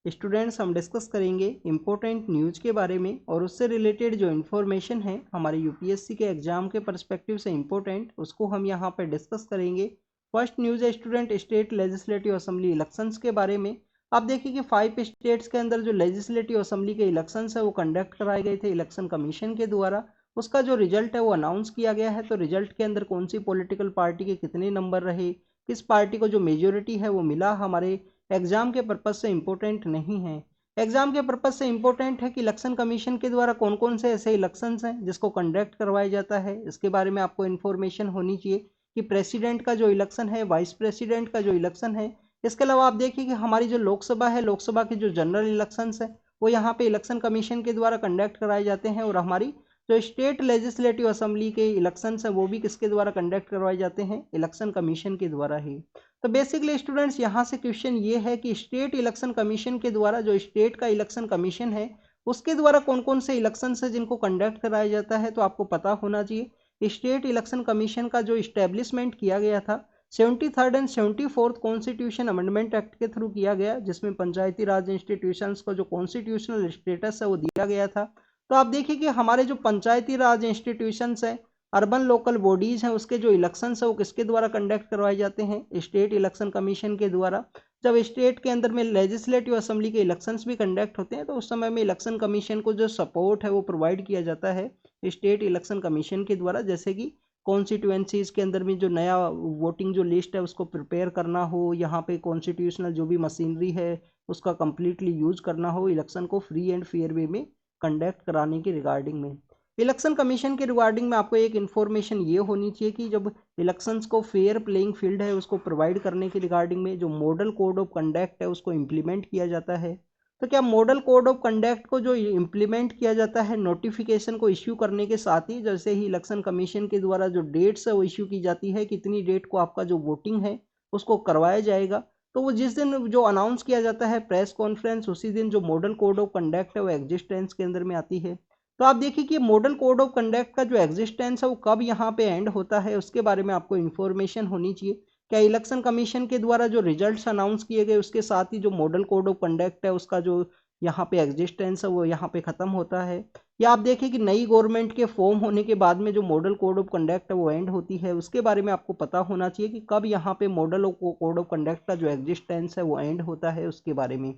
Students हम discuss करेंगे important news के बारे में और उससे रिलेटेड जो इन्फॉर्मेशन है हमारे यूपीएससी के एग्जाम के पर्सपेक्टिव से इम्पोर्टेंट उसको हम यहाँ पर डिस्कस करेंगे। फर्स्ट न्यूज़ है student state legislative assembly elections के बारे में। आप देखिए कि 5 स्टेट्स के अंदर जो लेजिस्लेटिव असेंबली के इलेक्शंस है वो कंडक्ट कराए गए थे इलेक्शन कमीशन के द्वारा। उसका जो रिजल्ट है वो अनाउंस किया गया है। तो रिजल्ट के अंदर कौन सी पॉलिटिकल पार्टी के कितने नंबर रहे, किस पार्टी को जो मेजोरिटी है वो मिला, हमारे एग्जाम के पर्पज से इम्पोर्टेंट नहीं है। एग्जाम के पर्पज से इम्पोर्टेंट है कि इलेक्शन कमीशन के द्वारा कौन कौन से ऐसे इलेक्शंस हैं जिसको कंडक्ट करवाया जाता है, इसके बारे में आपको इन्फॉर्मेशन होनी चाहिए कि प्रेसिडेंट का जो इलेक्शन है, वाइस प्रेसिडेंट का जो इलेक्शन है। इसके अलावा आप देखिए कि हमारी जो लोकसभा है, लोकसभा के जो जनरल इलेक्शंस है वो यहाँ पे इलेक्शन कमीशन के द्वारा कंडक्ट कराए जाते हैं। और हमारी जो स्टेट लेजिस्लेटिव असेंबली के इलेक्शंस हैं वो भी किसके द्वारा कंडक्ट करवाए जाते हैं, इलेक्शन कमीशन के द्वारा ही। तो बेसिकली स्टूडेंट्स यहाँ से क्वेश्चन ये है कि स्टेट इलेक्शन कमीशन के द्वारा, जो स्टेट का इलेक्शन कमीशन है उसके द्वारा कौन कौन से इलेक्शन है जिनको कंडक्ट कराया जाता है। तो आपको पता होना चाहिए स्टेट इलेक्शन कमीशन का जो इस्टेब्लिशमेंट किया गया था 73rd and 74th constitution amendment act के थ्रू किया गया, जिसमें पंचायती राज इंस्टीट्यूशंस को जो कॉन्स्टिट्यूशनल स्टेटस है वो दिया गया था। तो आप देखिए कि हमारे जो पंचायती राज इंस्टीट्यूशंस है, अर्बन लोकल बॉडीज हैं, उसके जो इलेक्शंस है वो किसके द्वारा कंडक्ट करवाए जाते हैं, स्टेट इलेक्शन कमीशन के द्वारा। जब स्टेट के अंदर में लेजिस्लेटिव असेंबली के इलेक्शंस भी कंडक्ट होते हैं तो उस समय में इलेक्शन कमीशन को जो सपोर्ट है वो प्रोवाइड किया जाता है स्टेट इलेक्शन कमीशन के द्वारा। जैसे कि कॉन्स्टिट्यूएंसीज के अंदर में जो नया वोटिंग जो लिस्ट है उसको प्रिपेयर करना हो, यहाँ पे कॉन्स्टिट्यूशनल जो भी मशीनरी है उसका कम्प्लीटली यूज करना हो, इलेक्शन को फ्री एंड फेयर वे में कंडक्ट कराने की रिगार्डिंग में। इलेक्शन कमीशन के रिगार्डिंग में आपको एक इन्फॉर्मेशन ये होनी चाहिए कि जब इलेक्शंस को फेयर प्लेइंग फील्ड है उसको प्रोवाइड करने के रिगार्डिंग में जो मॉडल कोड ऑफ कंडक्ट है उसको इम्प्लीमेंट किया जाता है। तो क्या मॉडल कोड ऑफ कंडक्ट को जो इम्प्लीमेंट किया जाता है नोटिफिकेशन को इश्यू करने के साथ ही, जैसे ही इलेक्शन कमीशन के द्वारा जो डेट्स है वो इश्यू की जाती है, कितनी डेट को आपका जो वोटिंग है उसको करवाया जाएगा, तो वो जिस दिन जो अनाउंस किया जाता है प्रेस कॉन्फ्रेंस, उसी दिन जो मॉडल कोड ऑफ कंडक्ट है वो एग्जिस्टेंस के अंदर में आती है। तो आप देखिए कि मॉडल कोड ऑफ कंडक्ट का जो एग्जिस्टेंस है वो कब यहाँ पे एंड होता है उसके बारे में आपको इन्फॉर्मेशन होनी चाहिए। क्या इलेक्शन कमीशन के द्वारा जो रिजल्ट्स अनाउंस किए गए उसके साथ ही जो मॉडल कोड ऑफ कंडक्ट है उसका जो यहाँ पे एग्जिस्टेंस है वो यहाँ पे खत्म होता है, या आप देखिए कि नई गवर्नमेंट के फॉर्म होने के बाद में जो मॉडल कोड ऑफ कंडक्ट है वो एंड होती है, उसके बारे में आपको पता होना चाहिए कि कब यहाँ पे मॉडल कोड ऑफ कंडक्ट का जो एग्जिस्टेंस है वो एंड होता है उसके बारे में।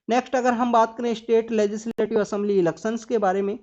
नेक्स्ट अगर हम बात करें स्टेट लेजिस्लेटिव असेंबली इलेक्शंस के बारे में,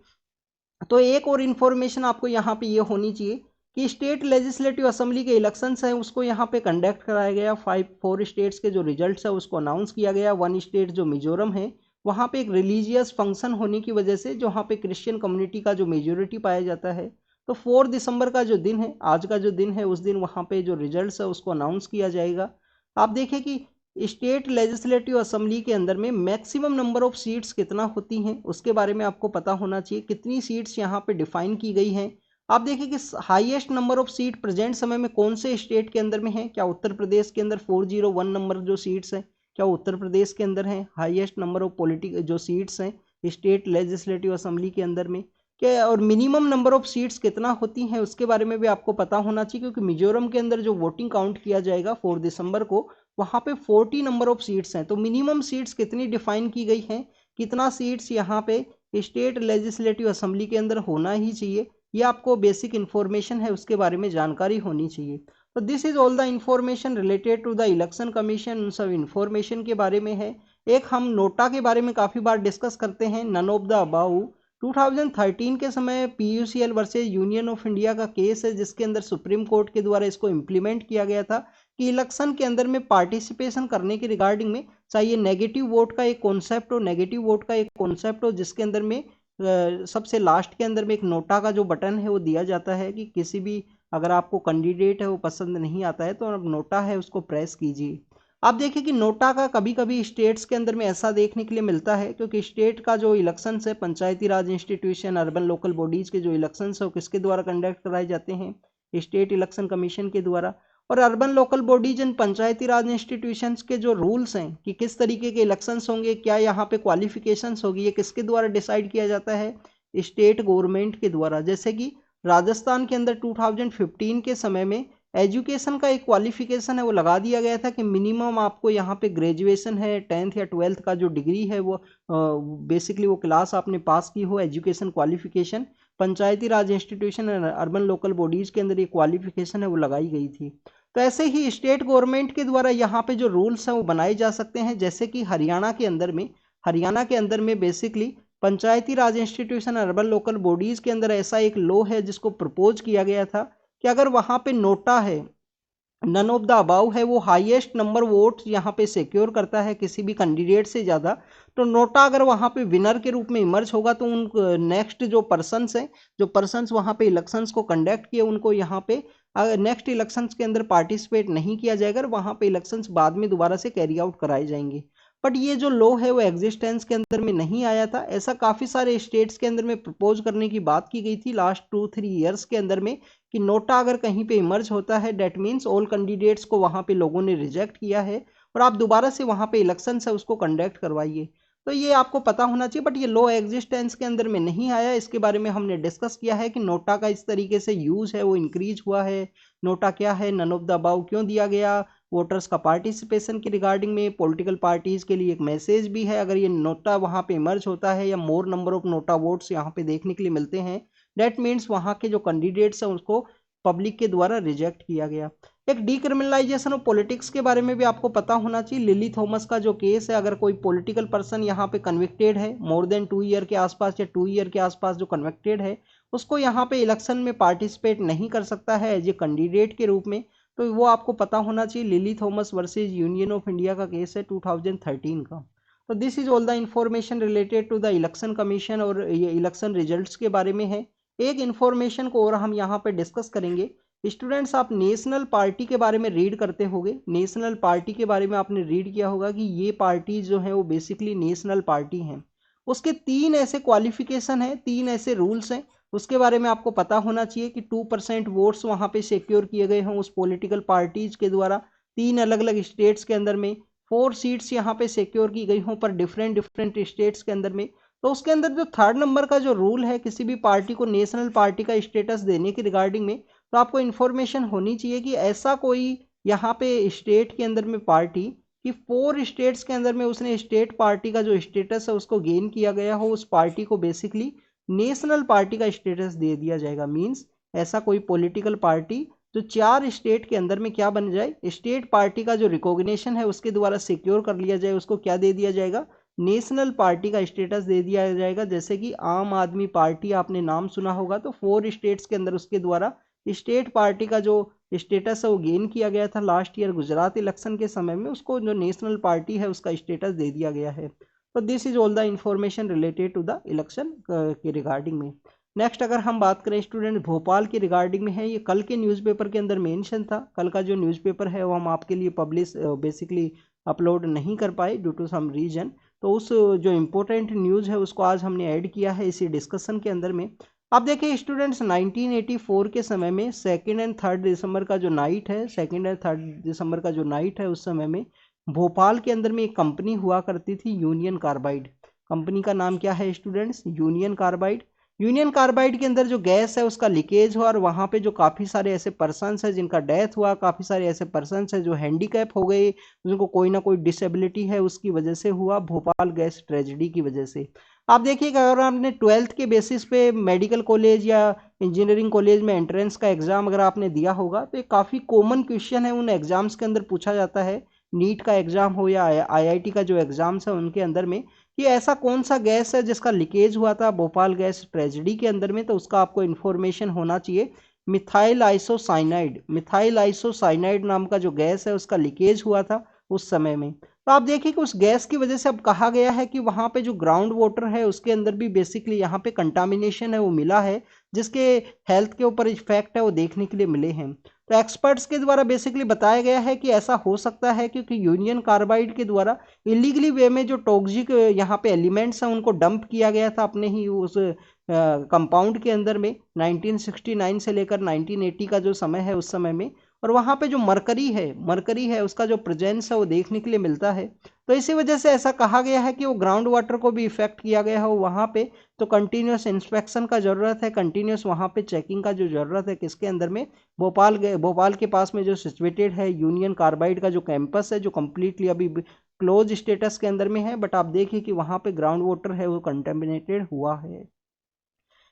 तो एक और इन्फॉर्मेशन आपको यहाँ पे ये होनी चाहिए कि स्टेट लेजिस्लेटिव असेंबली के इलेक्शंस हैं उसको यहाँ पे कंडक्ट कराया गया। 4 स्टेट्स के जो रिजल्ट्स है उसको अनाउंस किया गया। 1 स्टेट जो मिजोरम है वहाँ पे एक रिलीजियस फंक्शन होने की वजह से जो वहाँ पे क्रिश्चियन कम्युनिटी का जो मेजोरिटी पाया जाता है, तो 4 दिसंबर का जो दिन है, आज का जो दिन है, उस दिन वहाँ पे जो रिजल्ट्स है उसको अनाउंस किया जाएगा। आप देखिए कि स्टेट लेजिस्लेटिव असेंबली के अंदर में मैक्सिमम नंबर ऑफ सीट्स कितना होती हैं उसके बारे में आपको पता होना चाहिए, कितनी सीट्स यहाँ पे डिफाइन की गई हैं। आप देखिए कि highest number of seat present समय में कौन से स्टेट के अंदर में है। क्या उत्तर प्रदेश के अंदर 401 नंबर जो सीट्स हैं, क्या उत्तर प्रदेश के अंदर है हाईएस्ट नंबर ऑफ जो सीट्स हैं स्टेट लेजिस्लेटिव असेंबली के अंदर में क्या, और मिनिमम नंबर ऑफ सीट्स कितना होती हैं उसके बारे में भी आपको पता होना चाहिए, क्योंकि मिजोरम के अंदर जो वोटिंग काउंट किया जाएगा 4 दिसंबर को वहाँ पे 40 नंबर ऑफ सीट्स हैं। तो मिनिमम सीट्स कितनी डिफाइन की गई हैं, कितना सीट्स यहाँ पे स्टेट लेजिस्लेटिव असेंबली के अंदर होना ही चाहिए, ये आपको बेसिक इन्फॉर्मेशन है उसके बारे में जानकारी होनी चाहिए। तो this is all the information related to the election commission, उन सब इन्फॉर्मेशन के बारे में है। एक हम नोटा के बारे में काफ़ी बार डिस्कस करते हैं, नन ऑफ द अबाउ 2013 के समय PUCL versus union of India का केस है जिसके अंदर सुप्रीम कोर्ट के द्वारा इसको इम्प्लीमेंट किया गया था कि इलेक्शन के अंदर में पार्टिसिपेशन करने के रिगार्डिंग में चाहिए नेगेटिव वोट का एक कॉन्सेप्ट हो, नेगेटिव वोट का एक कॉन्सेप्ट हो, जिसके अंदर में सबसे लास्ट के अंदर में एक नोटा का जो बटन है वो दिया जाता है कि किसी भी अगर आपको कैंडिडेट है वो पसंद नहीं आता है तो आप नोटा है उसको प्रेस कीजिए। आप देखिए कि नोटा का कभी कभी स्टेट्स के अंदर में ऐसा देखने के लिए मिलता है क्योंकि स्टेट का जो इलेक्शंस है, पंचायती राज इंस्टीट्यूशन, अर्बन लोकल बॉडीज के जो इलेक्शंस है वो किसके द्वारा कंडक्ट कराए जाते हैं, स्टेट इलेक्शन कमीशन के द्वारा। और urban local bodies and Panchayati Raj institutions के जो रूल्स हैं कि किस तरीके के इलेक्शंस होंगे, क्या यहाँ पे क्वालिफिकेशंस होगी, ये किसके द्वारा डिसाइड किया जाता है, स्टेट गवर्नमेंट के द्वारा। जैसे कि राजस्थान के अंदर 2015 के समय में एजुकेशन का एक क्वालिफिकेशन है वो लगा दिया गया था कि मिनिमम आपको यहाँ पे ग्रेजुएशन है, 10th या 12th का जो डिग्री है वो बेसिकली वो क्लास आपने पास की हो, एजुकेशन क्वालिफिकेशन। पंचायती राज इंस्टीट्यूशन और अर्बन लोकल बॉडीज के अंदर ये क्वालिफिकेशन है वो लगाई गई थी। तो ऐसे ही स्टेट गवर्नमेंट के द्वारा यहाँ पे जो रूल्स हैं वो बनाए जा सकते हैं, जैसे कि हरियाणा के अंदर में बेसिकली पंचायती राज इंस्टीट्यूशन अर्बन लोकल बॉडीज के अंदर ऐसा एक लॉ है जिसको प्रपोज किया गया था कि अगर वहां पे नोटा है, नन ऑफ द अबाउ है, वो हाईएस्ट नंबर वोट यहाँ पे सिक्योर करता है किसी भी कैंडिडेट से ज़्यादा, तो नोटा अगर वहाँ पे विनर के रूप में इमर्ज होगा तो उन नेक्स्ट जो पर्सन्स हैं, जो पर्सन्स वहाँ पे इलेक्शंस को कंडक्ट किए, उनको यहाँ पे नेक्स्ट इलेक्शंस के अंदर पार्टिसिपेट नहीं किया जाएगा, वहाँ पे इलेक्शंस बाद में दोबारा से कैरी आउट कराए जाएंगे। बट ये जो लॉ है वो एग्जिस्टेंस के अंदर में नहीं आया था। ऐसा काफ़ी सारे स्टेट्स के अंदर में प्रपोज करने की बात की गई थी लास्ट 2-3 ईयर्स के अंदर में कि नोटा अगर कहीं पे इमर्ज होता है डेट मीन्स ऑल कैंडिडेट्स को वहाँ पे लोगों ने रिजेक्ट किया है और आप दोबारा से वहाँ पे इलेक्शन है उसको कंडक्ट करवाइए। तो ये आपको पता होना चाहिए, बट ये लॉ एग्जिस्टेंस के अंदर में नहीं आया। इसके बारे में हमने डिस्कस किया है कि नोटा का इस तरीके से यूज है वो इंक्रीज हुआ है। नोटा क्या है, नन ऑफ द अबाउ क्यों दिया गया, वोटर्स का पार्टिसिपेशन के रिगार्डिंग में, पॉलिटिकल पार्टीज के लिए एक मैसेज भी है अगर ये नोटा वहाँ पे इमर्ज होता है या मोर नंबर ऑफ नोटा वोट्स यहाँ पे देखने के लिए मिलते हैं, डेट मीन्स वहाँ के जो कैंडिडेट्स हैं उसको पब्लिक के द्वारा रिजेक्ट किया गया। एक डीक्रिमिनलाइजेशन ऑफ पॉलिटिक्स के बारे में भी आपको पता होना चाहिए। लिली थॉमस का जो केस है, अगर कोई पॉलिटिकल पर्सन यहाँ पे कन्विक्टेड है मोर देन 2 ईयर के आसपास या 2 ईयर के आसपास जो कन्विक्टेड है, उसको यहाँ पे इलेक्शन में पार्टिसिपेट नहीं कर सकता है एज ए कैंडिडेट के रूप में। तो वो आपको पता होना चाहिए। Lily Thomas versus union of India का केस है 2013 का। तो this is all the information related to the election commission और ये इलेक्शन रिजल्ट्स के बारे में है। एक इंफॉर्मेशन को और हम यहाँ पे डिस्कस करेंगे। स्टूडेंट्स, आप नेशनल पार्टी के बारे में रीड करते होंगे। नेशनल पार्टी के बारे में आपने रीड किया होगा कि ये पार्टी जो है वो बेसिकली नेशनल पार्टी हैं। उसके 3 ऐसे क्वालिफिकेशन हैं, 3 ऐसे रूल्स हैं, उसके बारे में आपको पता होना चाहिए कि 2% वोट्स वहाँ पे सिक्योर किए गए हों उस पॉलिटिकल पार्टीज के द्वारा 3 अलग अलग स्टेट्स के अंदर में, 4 सीट्स यहाँ पे सिक्योर की गई हों पर डिफरेंट डिफरेंट स्टेट्स के अंदर में। तो उसके अंदर जो 3rd नंबर का जो रूल है किसी भी पार्टी को नेशनल पार्टी का स्टेटस देने के रिगार्डिंग में, तो आपको इन्फॉर्मेशन होनी चाहिए कि ऐसा कोई यहाँ पे स्टेट के अंदर में पार्टी कि 4 स्टेट्स के अंदर में उसने स्टेट पार्टी का जो स्टेटस है उसको गेन किया गया हो, उस पार्टी को बेसिकली नेशनल पार्टी का स्टेटस दे दिया जाएगा। मीन्स ऐसा कोई पॉलिटिकल पार्टी जो 4 स्टेट के अंदर में क्या बन जाए, स्टेट पार्टी का जो रिकॉग्निशन है उसके द्वारा सिक्योर कर लिया जाए, उसको क्या दे दिया जाएगा, नेशनल पार्टी का स्टेटस दे दिया जाएगा। जैसे कि आम आदमी पार्टी आपने नाम सुना होगा, तो 4 स्टेट्स के अंदर उसके द्वारा स्टेट पार्टी का जो स्टेटस है वो गेन किया गया था लास्ट ईयर गुजरात इलेक्शन के समय में, उसको जो नेशनल पार्टी है उसका स्टेटस दे दिया गया है। तो this is all the information related to the election के रिगार्डिंग में। नेक्स्ट अगर हम बात करें स्टूडेंट भोपाल के रिगार्डिंग में है, ये कल के न्यूज़पेपर के अंदर मेंशन था। कल का जो न्यूज़पेपर है वो हम आपके लिए पब्लिश बेसिकली अपलोड नहीं कर पाए ड्यू टू सम रीजन, तो उस जो इम्पोर्टेंट न्यूज़ है उसको आज हमने ऐड किया है इसी डिस्कशन के अंदर में। आप देखिए स्टूडेंट्स, 1984 के समय में 2 और 3 दिसंबर का जो नाइट है, 2 और 3 दिसंबर का जो नाइट है, उस समय में भोपाल के अंदर में एक कंपनी हुआ करती थी, यूनियन कार्बाइड। कंपनी का नाम क्या है students, union carbide. Union carbide के अंदर जो गैस है उसका लीकेज हुआ और वहाँ पे जो काफ़ी सारे ऐसे पर्सन्स हैं जिनका डेथ हुआ, काफ़ी सारे ऐसे पर्सन्स हैं जो हैंडीकैप हो गए, जिनको कोई ना कोई डिसेबिलिटी है, उसकी वजह से हुआ भोपाल गैस ट्रेजिडी की वजह से। आप देखिए अगर आपने 12th के बेसिस पे मेडिकल कॉलेज या इंजीनियरिंग कॉलेज में एंट्रेंस का एग्ज़ाम अगर आपने दिया होगा तो ये काफ़ी कॉमन क्वेश्चन है, उन एग्ज़ाम्स के अंदर पूछा जाता है। नीट का एग्ज़ाम हो या IIT का जो एग्ज़ाम्स है उनके अंदर में कि ऐसा कौन सा गैस है जिसका लीकेज हुआ था भोपाल गैस ट्रेजिडी के अंदर में, तो उसका आपको इन्फॉर्मेशन होना चाहिए। मिथाइल आइसोसाइनाइड, मिथाइल आइसोसाइनाइड नाम का जो गैस है उसका लीकेज हुआ था उस समय में। तो आप देखिए कि उस गैस की वजह से अब कहा गया है कि वहाँ पे जो ग्राउंड वाटर है उसके अंदर भी बेसिकली यहाँ पे कंटामिनेशन है वो मिला है, जिसके हेल्थ के ऊपर इफेक्ट है वो देखने के लिए मिले हैं। तो एक्सपर्ट्स के द्वारा बेसिकली बताया गया है कि ऐसा हो सकता है क्योंकि यूनियन कार्बाइड के द्वारा इलीगली वे में जो टॉक्सिक यहाँ पे एलिमेंट्स हैं उनको डंप किया गया था अपने ही उस कंपाउंड के अंदर में 1969 से लेकर 1980 का जो समय है उस समय में। और वहाँ पे जो मरकरी है उसका जो प्रेजेंस है वो देखने के लिए मिलता है। तो इसी वजह से ऐसा कहा गया है कि वो ग्राउंड वाटर को भी इफेक्ट किया गया हो वहाँ पे। तो कंटिन्यूस इंस्पेक्शन का ज़रूरत है, कंटिन्यूस वहाँ पे चेकिंग का जो ज़रूरत है किसके अंदर में, भोपाल के पास में जो सिचुएटेड है यूनियन कार्बाइड का जो कैंपस है, जो कम्प्लीटली अभी क्लोज स्टेटस के अंदर में है, बट आप देखिए कि वहाँ पे ग्राउंड वाटर है वो कंटेमिनेटेड हुआ है।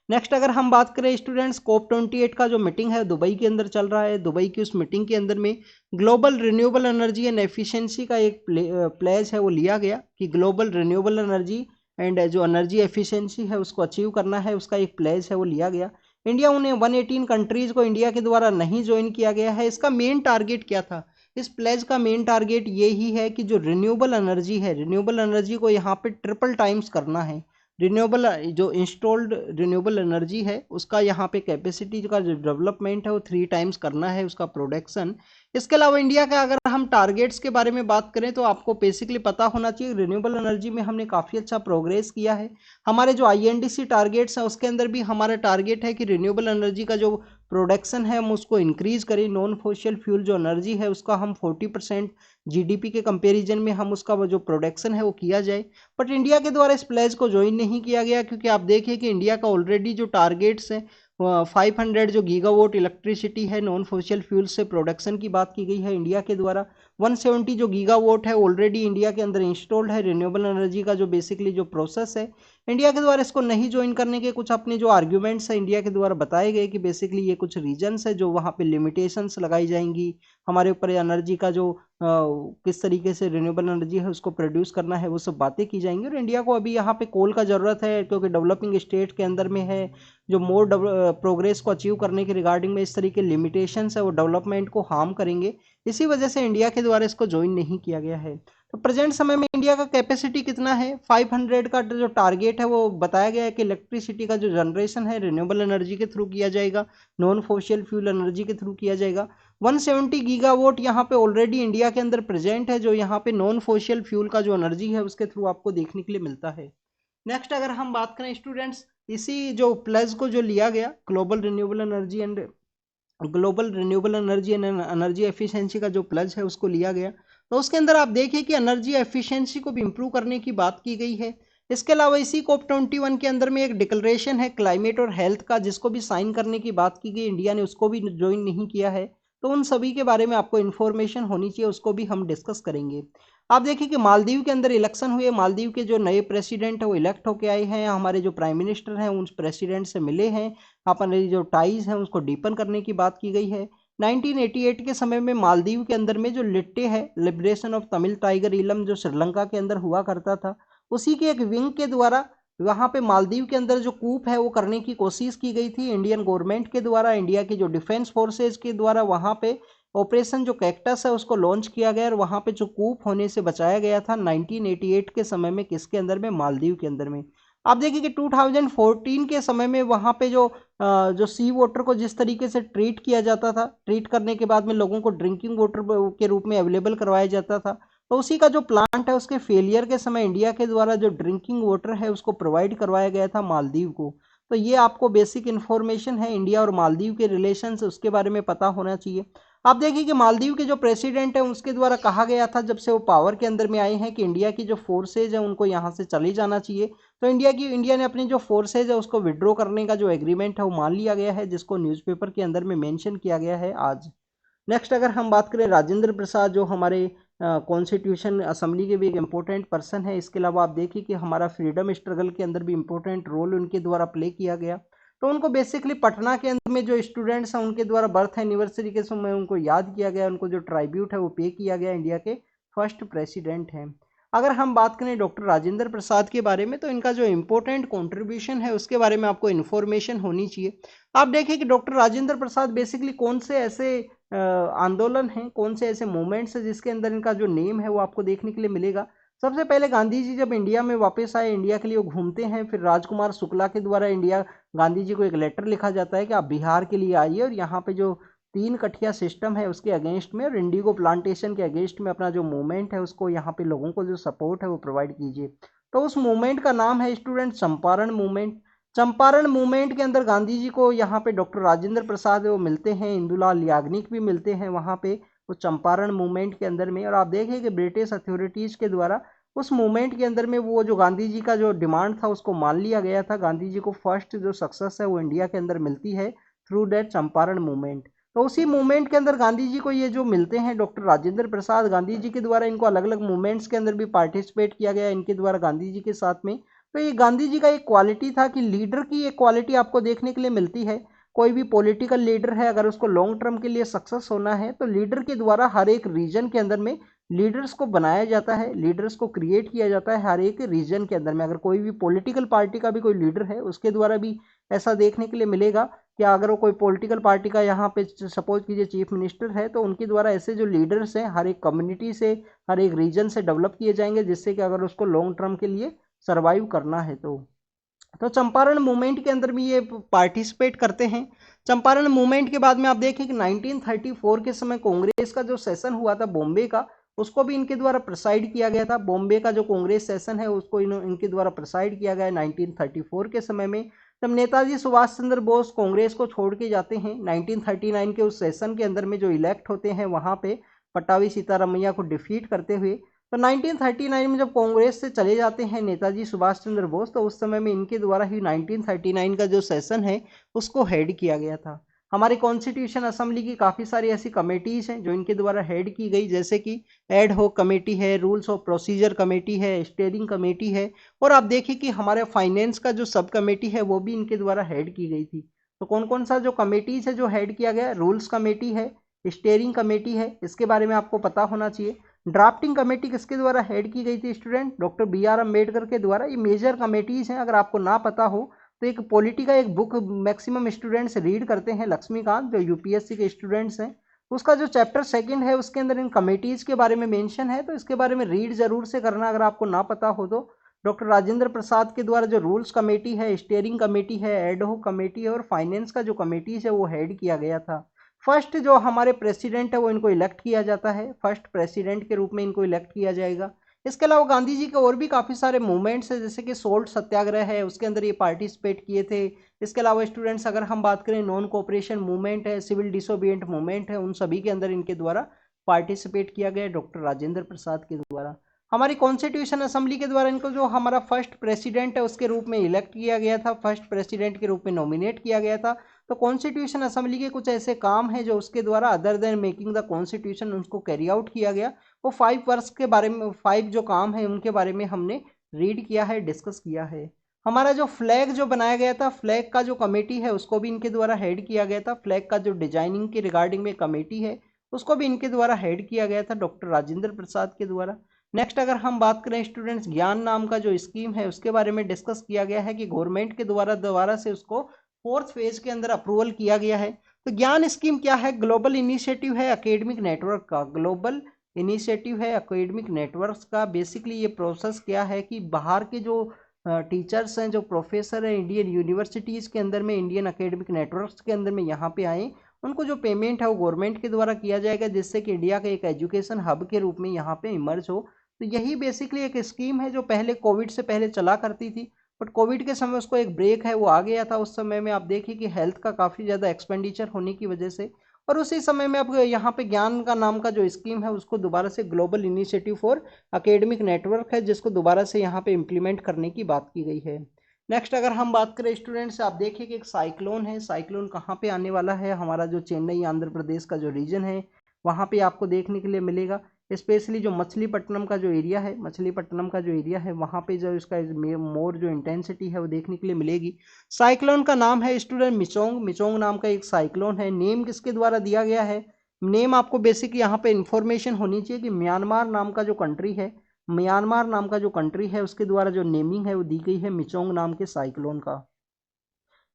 नेक्स्ट अगर हम बात करें स्टूडेंट्स, COP28 का जो मीटिंग है दुबई के अंदर चल रहा है। दुबई की उस मीटिंग के अंदर में global renewable energy and efficiency का एक प्लेज है वो लिया गया कि ग्लोबल रिन्यूएबल एनर्जी एंड जो एनर्जी एफिशिएंसी है उसको अचीव करना है, उसका एक प्लेज है वो लिया गया। इंडिया उन्हें 118 कंट्रीज को इंडिया के द्वारा नहीं ज्वाइन किया गया है। इसका मेन टारगेट क्या था? इस प्लेज का मेन टारगेट ये ही है कि जो रिन्यूएबल एनर्जी है, रिन्यूएबल एनर्जी को यहाँ पे ट्रिपल टाइम्स करना है। रिन्यूएबल जो इंस्टॉल्ड रिन्यूएबल एनर्जी है उसका यहाँ पे कैपेसिटी का जो डेवलपमेंट है वो 3 टाइम्स करना है उसका प्रोडक्शन। इसके अलावा इंडिया का अगर हम टारगेट्स के बारे में बात करें तो आपको बेसिकली पता होना चाहिए रिन्यूएबल एनर्जी में हमने काफ़ी अच्छा प्रोग्रेस किया है। हमारे जो INDC टारगेट्स हैं उसके अंदर भी हमारा टारगेट है कि रिन्यूएबल एनर्जी का जो प्रोडक्शन है हम उसको इंक्रीज करें। नॉन फॉसिल फ्यूल जो एनर्जी है उसका हम 40% GDP के कंपेरिजन में हम उसका जो प्रोडक्शन है वो किया जाए। बट इंडिया के द्वारा इस प्लेज को ज्वाइन नहीं किया गया क्योंकि आप देखिए कि इंडिया का ऑलरेडी जो टारगेट्स है 500 जो गीगावाट इलेक्ट्रिसिटी है नॉन फॉसिल फ्यूल से प्रोडक्शन की बात की गई है इंडिया के द्वारा। 170 जो गीगावाट है ऑलरेडी इंडिया के अंदर इंस्टॉल्ड है रिन्यूएबल एनर्जी का जो बेसिकली जो प्रोसेस है। इंडिया के द्वारा इसको नहीं ज्वाइन करने के कुछ अपने जो आर्ग्यूमेंट्स है इंडिया के द्वारा बताए गए कि बेसिकली ये कुछ रीजन्स है जो वहाँ पे लिमिटेशंस लगाई जाएंगी हमारे ऊपर, एनर्जी का जो किस तरीके से रिन्यूएबल एनर्जी है उसको प्रोड्यूस करना है वो सब बातें की जाएंगी। और इंडिया को अभी यहाँ पे कोल का ज़रूरत है क्योंकि डेवलपिंग स्टेट के अंदर में है, जो मोर प्रोग्रेस को अचीव करने के रिगार्डिंग में इस तरीके लिमिटेशंस है वो डेवलपमेंट को हार्म करेंगे। इसी वजह से इंडिया के द्वारा इसको ज्वाइन नहीं किया गया है। तो प्रेजेंट समय में इंडिया का कैपेसिटी कितना है? 500 का जो टारगेट है वो बताया गया है कि इलेक्ट्रिसिटी का जो जनरेशन है रिन्यूएबल एनर्जी के थ्रू किया जाएगा, नॉन फॉसिल फ्यूल एनर्जी के थ्रू किया जाएगा। 170 गीगावाट यहाँ पे ऑलरेडी इंडिया के अंदर प्रेजेंट है जो यहाँ पे नॉन फॉसिल फ्यूल का जो एनर्जी है उसके थ्रू आपको देखने के लिए मिलता है। नेक्स्ट अगर हम बात करें स्टूडेंट्स, इसी जो प्लस को जो लिया गया global renewable energy and energy efficiency का जो प्लस है उसको लिया गया। तो उसके अंदर आप देखिए कि एनर्जी एफिशिएंसी को भी इंप्रूव करने की बात की गई है। इसके अलावा इसी COP21 के अंदर में एक डिक्लेरेशन है क्लाइमेट और हेल्थ का जिसको भी साइन करने की बात की गई, इंडिया ने उसको भी ज्वाइन नहीं किया है। तो उन सभी के बारे में आपको इन्फॉर्मेशन होनी चाहिए, उसको भी हम डिस्कस करेंगे। आप देखिए कि मालदीव के अंदर इलेक्शन हुए, मालदीव के जो नए प्रेसिडेंट है वो इलेक्ट होके आए हैं, हमारे जो प्राइम मिनिस्टर हैं उन प्रेसिडेंट से मिले हैं, अपने जो टाइज हैं उसको डीपन करने की बात की गई है। 1988 के समय में मालदीव के अंदर में जो लिट्टे है लिबरेशन ऑफ तमिल टाइगर इलम जो श्रीलंका के अंदर हुआ करता था, उसी के एक विंग के द्वारा वहाँ पे मालदीव के अंदर जो कूप है वो करने की कोशिश की गई थी इंडियन गवर्नमेंट के द्वारा, इंडिया की जो डिफेंस फोर्सेज के द्वारा वहाँ पे ऑपरेशन जो कैक्टस है उसको लॉन्च किया गया और वहाँ पे जो कूप होने से बचाया गया था 1988 के समय में, किसके अंदर में? मालदीव के अंदर में। आप देखिए कि 2014 के समय में वहाँ पे जो सी वाटर को जिस तरीके से ट्रीट किया जाता था, ट्रीट करने के बाद में लोगों को ड्रिंकिंग वाटर के रूप में अवेलेबल करवाया जाता था, तो उसी का जो प्लांट है उसके फेलियर के समय इंडिया के द्वारा जो ड्रिंकिंग वाटर है उसको प्रोवाइड करवाया गया था मालदीव को। तो ये आपको बेसिक इन्फॉर्मेशन है इंडिया और मालदीव के रिलेशंस उसके बारे में पता होना चाहिए। आप देखिए कि मालदीव के जो प्रेसिडेंट है उसके द्वारा कहा गया था जब से वो पावर के अंदर में आए हैं कि इंडिया की जो फोर्सेज है उनको यहाँ से चले जाना चाहिए। तो इंडिया ने अपनी जो फोर्सेज है उसको विड्रॉ करने का जो एग्रीमेंट है वो मान लिया गया है, जिसको न्यूज़पेपर के अंदर में मेंशन किया गया है आज। नेक्स्ट अगर हम बात करें राजेंद्र प्रसाद जो हमारे कॉन्स्टिट्यूशन असेंबली के भी एक इम्पोर्टेंट पर्सन है, इसके अलावा आप देखिए कि हमारा फ्रीडम स्ट्रगल के अंदर भी इम्पोर्टेंट रोल उनके द्वारा प्ले किया गया। तो उनको बेसिकली पटना के अंदर में जो स्टूडेंट्स हैं उनके द्वारा बर्थ एनिवर्सरी के समय उनको याद किया गया, उनको जो ट्राइब्यूट है वो पे किया गया, इंडिया के फर्स्ट प्रेसिडेंट हैं। अगर हम बात करें डॉक्टर राजेंद्र प्रसाद के बारे में तो इनका जो इम्पोर्टेंट कंट्रीब्यूशन है उसके बारे में आपको इन्फॉर्मेशन होनी चाहिए। आप देखिए कि डॉक्टर राजेंद्र प्रसाद बेसिकली कौन से ऐसे आंदोलन हैं, कौन से ऐसे मूवमेंट्स हैं जिसके अंदर इनका जो नेम है वो आपको देखने के लिए मिलेगा। सबसे पहले गांधी जी जब इंडिया में वापस आए, इंडिया के लिए वो घूमते हैं, फिर राजकुमार शुक्ला के द्वारा गांधी जी को एक लेटर लिखा जाता है कि आप बिहार के लिए आइए और यहाँ पे जो 3 कठिया सिस्टम है उसके अगेंस्ट में और इंडिगो प्लांटेशन के अगेंस्ट में अपना जो मूवमेंट है उसको यहाँ पे लोगों को जो सपोर्ट है वो प्रोवाइड कीजिए। तो उस मूवमेंट का नाम है student Champaran movement. Champaran movement के अंदर गांधी जी को यहाँ पे डॉक्टर राजेंद्र प्रसाद वो मिलते हैं, इंदुलाल याग्निक भी मिलते हैं वहाँ पे उस चंपारण मूवमेंट के अंदर में। और आप देखें कि ब्रिटिश अथॉरिटीज के द्वारा उस मूवमेंट के अंदर में वो जो गांधी जी का जो डिमांड था उसको मान लिया गया था। गांधी जी को फर्स्ट जो सक्सेस है वो इंडिया के अंदर मिलती है थ्रू दैट चंपारण मूवमेंट। तो उसी मूवमेंट के अंदर गांधी जी को ये जो मिलते हैं डॉक्टर राजेंद्र प्रसाद, गांधी जी के द्वारा इनको अलग अलग मूवमेंट्स के अंदर भी पार्टिसिपेट किया गया इनके द्वारा गांधी जी के साथ में। तो ये गांधी जी का एक क्वालिटी था कि लीडर की एक क्वालिटी आपको देखने के लिए मिलती है। कोई भी पॉलिटिकल लीडर है अगर उसको लॉन्ग टर्म के लिए सक्सेस होना है तो लीडर के द्वारा हर एक रीजन के अंदर में लीडर्स को बनाया जाता है, लीडर्स को क्रिएट किया जाता है हर एक रीजन के अंदर में। अगर कोई भी पॉलिटिकल पार्टी का भी कोई लीडर है उसके द्वारा भी ऐसा देखने के लिए मिलेगा कि अगर वो कोई पॉलिटिकल पार्टी का यहाँ पे सपोज कीजिए चीफ मिनिस्टर है तो उनके द्वारा ऐसे जो लीडर्स हैं हर एक कम्युनिटी से हर एक रीजन से डेवलप किए जाएंगे, जिससे कि अगर उसको लॉन्ग टर्म के लिए सर्वाइव करना है तो चंपारण मूवमेंट के अंदर भी ये पार्टिसिपेट करते हैं। चंपारण मूवमेंट के बाद में आप देखें कि 1934 के समय कांग्रेस का जो सेशन हुआ था बॉम्बे का, उसको भी इनके द्वारा प्रिसाइड किया गया था। बॉम्बे का जो कांग्रेस सेशन है उसको इनके द्वारा प्रिसाइड किया गया 1934 के समय में। जब नेताजी सुभाष चंद्र बोस कांग्रेस को छोड़ के जाते हैं 1939 के उस सेशन के अंदर में जो इलेक्ट होते हैं वहाँ पे पट्टाभी सीतारामैया को डिफीट करते हुए, तो 1939 में जब कांग्रेस से चले जाते हैं नेताजी सुभाष चंद्र बोस तो उस समय में इनके द्वारा ही 1939 का जो सेशन है उसको हेड किया गया था। हमारे कॉन्स्टिट्यूशन असेंबली की काफ़ी सारी ऐसी कमेटीज़ हैं जो इनके द्वारा हेड की गई, जैसे कि एड हॉक कमेटी है, रूल्स ऑफ प्रोसीजर कमेटी है, स्टीयरिंग कमेटी है, और आप देखिए कि हमारे फाइनेंस का जो सब कमेटी है वो भी इनके द्वारा हेड की गई थी। तो कौन कौन सा जो कमेटीज़ है जो हेड किया गया, रूल्स कमेटी है, स्टीयरिंग कमेटी है, इसके बारे में आपको पता होना चाहिए। ड्राफ्टिंग कमेटी किसके द्वारा हेड की गई थी स्टूडेंट? डॉक्टर BR अम्बेडकर के द्वारा। ये मेजर कमेटीज हैं, अगर आपको ना पता हो तो एक पॉलिटी का एक बुक मैक्सिमम स्टूडेंट्स रीड करते हैं, लक्ष्मीकांत, जो यूपीएससी के स्टूडेंट्स हैं, उसका जो चैप्टर 2 है उसके अंदर इन कमेटीज के बारे में मेंशन है, तो इसके बारे में रीड जरूर से करना अगर आपको ना पता हो तो। डॉक्टर राजेंद्र प्रसाद के द्वारा जो रूल्स कमेटी है, स्टीयरिंग कमेटी है, एड हॉक कमेटी है और फाइनेंस का जो कमेटीज है वो हेड किया गया था। फर्स्ट जो हमारे प्रेसिडेंट है वो इनको इलेक्ट किया जाता है, फर्स्ट प्रेसिडेंट के रूप में इनको इलेक्ट किया जाएगा। इसके अलावा गांधी जी के और भी काफ़ी सारे मूवमेंट्स हैं, जैसे कि सोल्ट सत्याग्रह है उसके अंदर ये पार्टिसिपेट किए थे। इसके अलावा स्टूडेंट्स अगर हम बात करें नॉन कोऑपरेशन मूवमेंट है, सिविल डिसोबिएंट मूवमेंट है, उन सभी के अंदर इनके द्वारा पार्टिसिपेट किया गया डॉक्टर राजेंद्र प्रसाद के द्वारा। हमारी कॉन्स्टिट्यूशन असेंबली के द्वारा इनको जो हमारा फर्स्ट प्रेसिडेंट है उसके रूप में इलेक्ट किया गया था, फर्स्ट प्रेसिडेंट के रूप में नॉमिनेट किया गया था। तो कॉन्स्टिट्यूशन असेंबली के कुछ ऐसे काम हैं जो उसके द्वारा other than making the constitution उसको कैरी आउट किया गया। वो 5 वर्ष के बारे में 5 जो काम है उनके बारे में हमने रीड किया है, डिस्कस किया है। हमारा जो फ्लैग जो बनाया गया था, फ्लैग का जो कमेटी है उसको भी इनके द्वारा हेड किया गया था। फ्लैग का जो डिजाइनिंग के रिगार्डिंग में कमेटी है उसको भी इनके द्वारा हेड किया गया था डॉक्टर राजेंद्र प्रसाद के द्वारा। नेक्स्ट अगर हम बात करें स्टूडेंट्स, ज्ञान नाम का जो स्कीम है उसके बारे में डिस्कस किया गया है कि गवर्नमेंट के द्वारा से उसको 4th फेज के अंदर अप्रूवल किया गया है। तो ज्ञान स्कीम क्या है? ग्लोबल इनिशिएटिव है एकेडमिक नेटवर्क का, ग्लोबल इनिशिएटिव है एकेडमिक नेटवर्क का। बेसिकली ये प्रोसेस क्या है कि बाहर के जो टीचर्स हैं, जो प्रोफेसर हैं इंडियन यूनिवर्सिटीज़ के अंदर में, इंडियन एकेडमिक नेटवर्क्स के अंदर में यहाँ पे आए, उनको जो पेमेंट है वो गवर्नमेंट के द्वारा किया जाएगा, जिससे कि इंडिया का एक एजुकेशन हब के रूप में यहाँ पे इमर्ज हो। तो यही बेसिकली एक स्कीम है जो पहले कोविड से पहले चला करती थी, बट कोविड के समय उसको एक ब्रेक है वो आ गया था। उस समय में आप देखिए कि हेल्थ का काफ़ी ज़्यादा एक्सपेंडिचर होने की वजह से, और उसी समय में अब यहाँ पे ज्ञान का नाम का जो स्कीम है उसको दोबारा से global initiative for academic network है, जिसको दोबारा से यहाँ पे इम्प्लीमेंट करने की बात की गई है। नेक्स्ट अगर हम बात करें स्टूडेंट्स, आप देखिए कि एक साइक्लोन है, साइक्लोन कहाँ पे आने वाला है? हमारा जो चेन्नई आंध्र प्रदेश का जो रीजन है वहाँ पे आपको देखने के लिए मिलेगा। स्पेशली जो मछलीपट्टनम का जो एरिया है, मछलीपट्टनम का जो एरिया है वहाँ पे जो इसका मोर जो इंटेंसिटी है वो देखने के लिए मिलेगी। साइक्लोन का नाम है स्टूडेंट मिचोंग, मिचोंग नाम का एक साइक्लोन है। नेम किसके द्वारा दिया गया है? नेम आपको बेसिक यहाँ पे इंफॉर्मेशन होनी चाहिए कि म्यांमार नाम का जो कंट्री है, म्यांमार नाम का जो कंट्री है उसके द्वारा जो नेमिंग है वो दी गई है मिचोंग नाम के साइक्लोन का।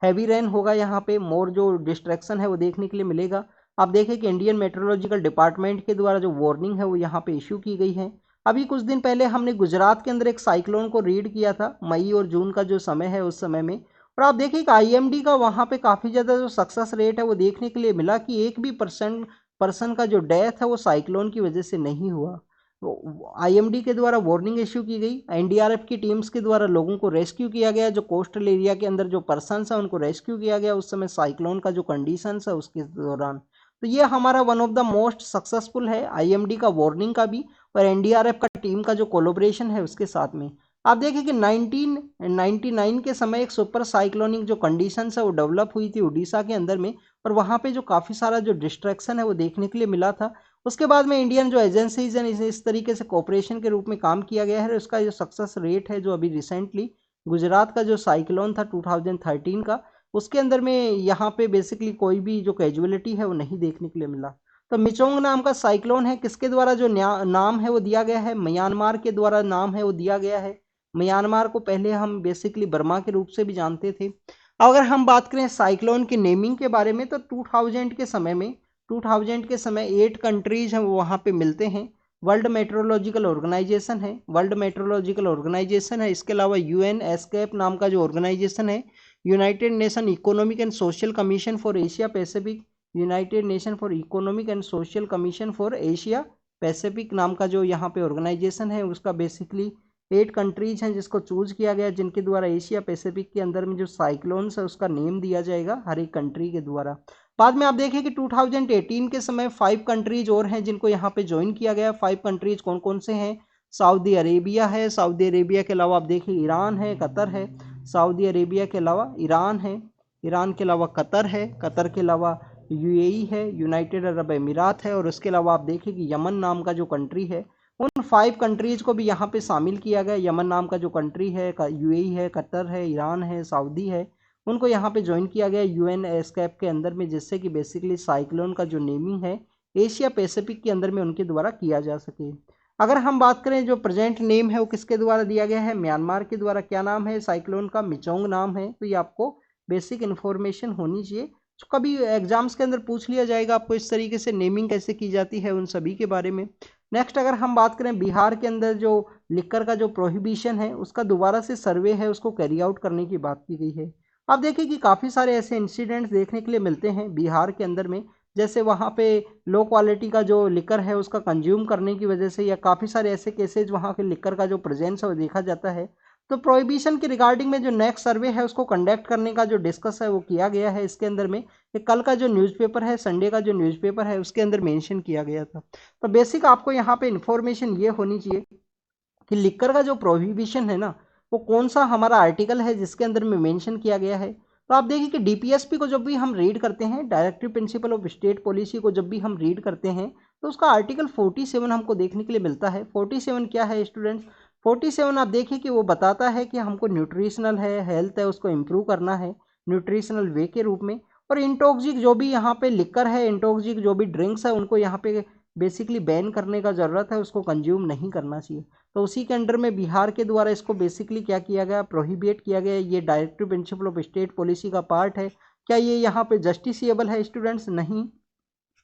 हैवी रेन होगा यहाँ पे, मोर जो डिस्ट्रैक्शन है वो देखने के लिए मिलेगा। आप देखें कि इंडियन मेट्रोलॉजिकल डिपार्टमेंट के द्वारा जो वार्निंग है वो यहाँ पे इशू की गई है। अभी कुछ दिन पहले हमने गुजरात के अंदर एक साइक्लोन को रीड किया था, मई और जून का जो समय है उस समय में, और आप देखिए कि IMD का वहाँ पे काफ़ी ज़्यादा जो सक्सेस रेट है वो देखने के लिए मिला कि एक भी पर्सन का जो डेथ है वो साइक्लोन की वजह से नहीं हुआ। आईएमडी के द्वारा वार्निंग इश्यू की गई, एनडीआरएफ की टीम्स के द्वारा लोगों को रेस्क्यू किया गया, जो कोस्टल एरिया के अंदर जो पर्सन्स है उनको रेस्क्यू किया गया उस समय साइक्लोन का जो कंडीशंस है उसके दौरान। तो ये हमारा one of the most successful है, आईएमडी का वार्निंग का भी और एनडीआरएफ का टीम का जो कोलोब्रेशन है उसके साथ में। आप देखिए कि 1999 के समय एक सुपर साइक्लोनिक जो कंडीशंस है वो डेवलप हुई थी उड़ीसा के अंदर में, और वहाँ पे जो काफ़ी सारा जो डिस्ट्रैक्शन है वो देखने के लिए मिला था। उसके बाद में इंडियन जो एजेंसीज हैं इस तरीके से कोऑपरेशन के रूप में काम किया गया है। उसका जो सक्सेस रेट है, जो अभी रिसेंटली गुजरात का जो साइक्लोन था 2013 का, उसके अंदर में यहाँ पे बेसिकली कोई भी जो कैजुअलिटी है वो नहीं देखने के लिए मिला। तो मिचोंग नाम का साइक्लोन है, किसके द्वारा जो नाम है वो दिया गया है, म्यांमार के द्वारा नाम है वो दिया गया है। म्यांमार को पहले हम बेसिकली बर्मा के रूप से भी जानते थे। अगर हम बात करें साइक्लोन की नेमिंग के बारे में, तो 2000 के समय 8 कंट्रीज हैं वो वहाँ पे मिलते हैं। वर्ल्ड मेट्रोलॉजिकल ऑर्गेनाइजेशन है, इसके अलावा यूएन एस्केप नाम का जो ऑर्गेनाइजेशन है, United nation economic and social commission for Asia Pacific, United nation for economic and social commission for Asia Pacific नाम का जो यहाँ पे ऑर्गेनाइजेशन है, उसका बेसिकली 8 कंट्रीज हैं जिसको चूज किया गया, जिनके द्वारा एशिया पैसिफिक के अंदर में जो साइक्लोन्स है उसका नेम दिया जाएगा हर एक कंट्री के द्वारा। बाद में आप देखिए कि 2018 के समय 5 कंट्रीज और हैं जिनको यहाँ पे ज्वाइन किया गया। 5 कंट्रीज कौन कौन से हैं? सऊदी अरेबिया है, सऊदी अरेबिया के अलावा आप देखिए ईरान है, कतर है। सऊदी अरेबिया के अलावा ईरान है, ईरान के अलावा कतर है, कतर के अलावा यूएई है, यूनाइटेड अरब अमीरात है, और उसके अलावा आप देखिए कि यमन नाम का जो कंट्री है, उन 5 कंट्रीज को भी यहाँ पे शामिल किया गया। यमन नाम का जो कंट्री है, यूएई है, कतर है, ईरान है, सऊदी है, उनको यहाँ पे ज्वाइन किया गया यूएन एस्केप के अंदर में, जिससे कि बेसिकली साइक्लोन का जो नेमिंग है एशिया पैसिफिक के अंदर में उनके द्वारा किया जा सके। अगर हम बात करें जो प्रेजेंट नेम है वो किसके द्वारा दिया गया है? म्यांमार के द्वारा। क्या नाम है साइक्लोन का? मिचोंग नाम है। तो ये आपको बेसिक इन्फॉर्मेशन होनी चाहिए, तो कभी एग्जाम्स के अंदर पूछ लिया जाएगा आपको इस तरीके से नेमिंग कैसे की जाती है उन सभी के बारे में। नेक्स्ट अगर हम बात करें बिहार के अंदर जो लिकर का जो प्रोहिबिशन है उसका दोबारा से सर्वे है उसको कैरी आउट करने की बात की गई है। आप देखिए कि काफ़ी सारे ऐसे इंसिडेंट्स देखने के लिए मिलते हैं बिहार के अंदर में, जैसे वहाँ पे लो क्वालिटी का जो लिकर है उसका कंज्यूम करने की वजह से, या काफ़ी सारे ऐसे केसेज वहाँ के लिकर का जो प्रेजेंस है वो देखा जाता है। तो प्रोहिबिशन के रिगार्डिंग में जो नेक्स्ट सर्वे है उसको कंडक्ट करने का जो डिस्कस है वो किया गया है इसके अंदर में। ये कल का जो न्यूज़पेपर है, संडे का जो न्यूज़पेपर है उसके अंदर मेंशन किया गया था। तो बेसिक आपको यहाँ पे इन्फॉर्मेशन ये होनी चाहिए कि लिकर का जो प्रोहिबिशन है ना, वो कौन सा हमारा आर्टिकल है जिसके अंदर में मेंशन किया गया है। तो आप देखिए कि डीपीएसपी को जब भी हम रीड करते हैं, directive principle of state policy को जब भी हम रीड करते हैं, तो उसका आर्टिकल 47 हमको देखने के लिए मिलता है। 47 क्या है स्टूडेंट्स? 47 आप देखिए कि वो बताता है कि हमको न्यूट्रिशनल है, हेल्थ है, उसको इम्प्रूव करना है न्यूट्रिशनल वे के रूप में। और इंटॉक्सिक जो भी यहाँ पे लिकर है, इंटॉक्सिक जो भी ड्रिंक्स है उनको यहाँ पे बेसिकली बैन करने का ज़रूरत है, उसको कंज्यूम नहीं करना चाहिए। तो उसी के अंडर में बिहार के द्वारा इसको बेसिकली क्या किया गया? प्रोहिबिट किया गया। ये directive principle of state policy का पार्ट है। क्या ये यहाँ पे जस्टिसिएबल है स्टूडेंट्स? नहीं,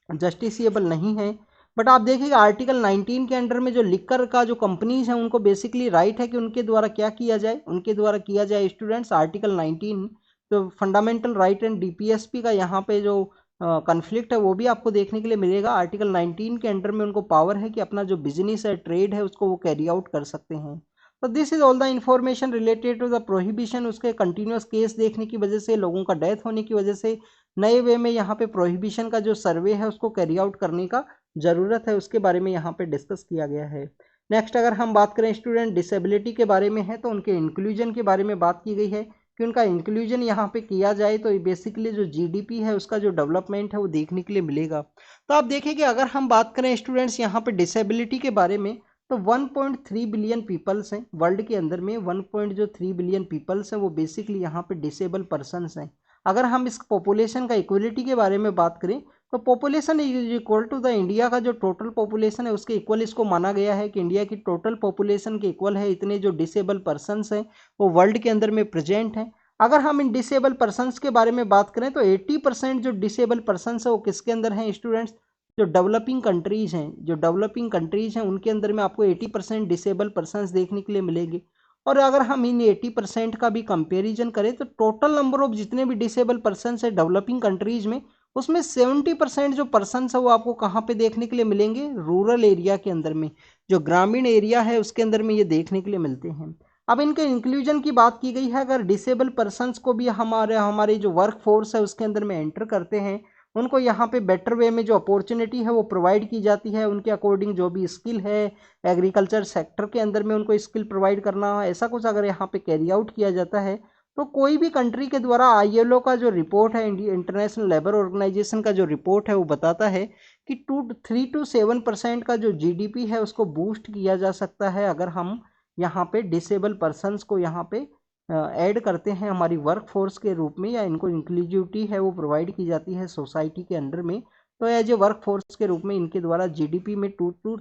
जस्टिसिएबल नहीं है। बट आप देखिए आर्टिकल 19 के अंडर में जो लिकर का जो कंपनीज हैं उनको बेसिकली राइट है कि उनके द्वारा क्या किया जाए, उनके द्वारा किया जाए स्टूडेंट्स आर्टिकल 19। तो फंडामेंटल राइट एंड डीपीएसपी का यहाँ पे जो कन्फ्लिक्ट है वो भी आपको देखने के लिए मिलेगा। आर्टिकल 19 के अंडर में उनको पावर है कि अपना जो बिजनेस है, ट्रेड है, उसको वो कैरी आउट कर सकते हैं। तो this is all the information related to the prohibition. उसके कंटिन्यूस केस देखने की वजह से, लोगों का डेथ होने की वजह से नए वे में यहाँ पे प्रोहिबिशन का जो सर्वे है उसको कैरी आउट करने का ज़रूरत है, उसके बारे में यहाँ पे डिस्कस किया गया है। नेक्स्ट अगर हम बात करें स्टूडेंट डिसेबिलिटी के बारे में है, तो उनके इंक्लूजन के बारे में बात की गई है कि उनका इंक्लूजन यहाँ पे किया जाए तो बेसिकली जो जीडीपी है उसका जो डेवलपमेंट है वो देखने के लिए मिलेगा। तो आप देखिए कि अगर हम बात करें स्टूडेंट्स यहाँ पे डिसेबिलिटी के बारे में, तो 1.3 बिलियन पीपल्स हैं वर्ल्ड के अंदर में। 1.3 बिलियन पीपल्स हैं वो बेसिकली यहाँ पे डिसेबल पर्सनस हैं। अगर हम इस पॉपुलेशन का इक्वलिटी के बारे में बात करें, तो population is equal to the India का जो टोटल पॉपुलेशन है उसके इक्वल इसको माना गया है कि इंडिया की टोटल पॉपुलेशन के इक्वल है इतने जो डिसेबल पर्सनस हैं वो वर्ल्ड के अंदर में प्रेजेंट हैं। अगर हम इन डिसेबल पर्सनस के बारे में बात करें तो 80% जो डिसेबल पर्सनस है वो किसके अंदर हैं स्टूडेंट्स? जो डेवलपिंग कंट्रीज हैं, जो डेवलपिंग कंट्रीज हैं उनके अंदर में आपको 80% डिसेबल पर्सनस देखने के लिए मिलेंगे। और अगर हम इन 80% का भी कंपेरिजन करें तो टोटल नंबर ऑफ जितने भी डिसेबल पर्सनस है डेवलपिंग कंट्रीज में उसमें 70% जो पर्सन है वो आपको कहाँ पे देखने के लिए मिलेंगे, रूरल एरिया के अंदर में, जो ग्रामीण एरिया है उसके अंदर में ये देखने के लिए मिलते हैं। अब इनके इंक्लूजन की बात की गई है, अगर डिसेबल पर्सनस को भी हमारे जो वर्क फोर्स है उसके अंदर में एंटर करते हैं, उनको यहाँ पे बेटर वे में जो अपॉर्चुनिटी है वो प्रोवाइड की जाती है, उनके अकॉर्डिंग जो भी स्किल है एग्रीकल्चर सेक्टर के अंदर में उनको स्किल प्रोवाइड करना, ऐसा कुछ अगर यहाँ पे कैरी आउट किया जाता है, तो कोई भी कंट्री के द्वारा ILO का जो रिपोर्ट है, इंटरनेशनल लेबर ऑर्गेनाइजेशन का जो रिपोर्ट है वो बताता है कि 3 to 7% का जो GDP है उसको बूस्ट किया जा सकता है अगर हम यहाँ पे डिसेबल पर्सनस को यहाँ पे ऐड करते हैं हमारी वर्क फोर्स के रूप में, या इनको इंक्लूसिविटी है वो प्रोवाइड की जाती है सोसाइटी के अंडर में, तो एज ए वर्क फोर्स के रूप में इनके द्वारा GDP में 2 to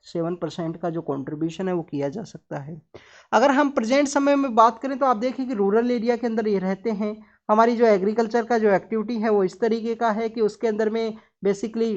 7% का जो कंट्रीब्यूशन है वो किया जा सकता है। अगर हम प्रेजेंट समय में बात करें तो आप देखिए कि रूरल एरिया के अंदर ये रहते हैं, हमारी जो एग्रीकल्चर का जो एक्टिविटी है वो इस तरीके का है कि उसके अंदर में बेसिकली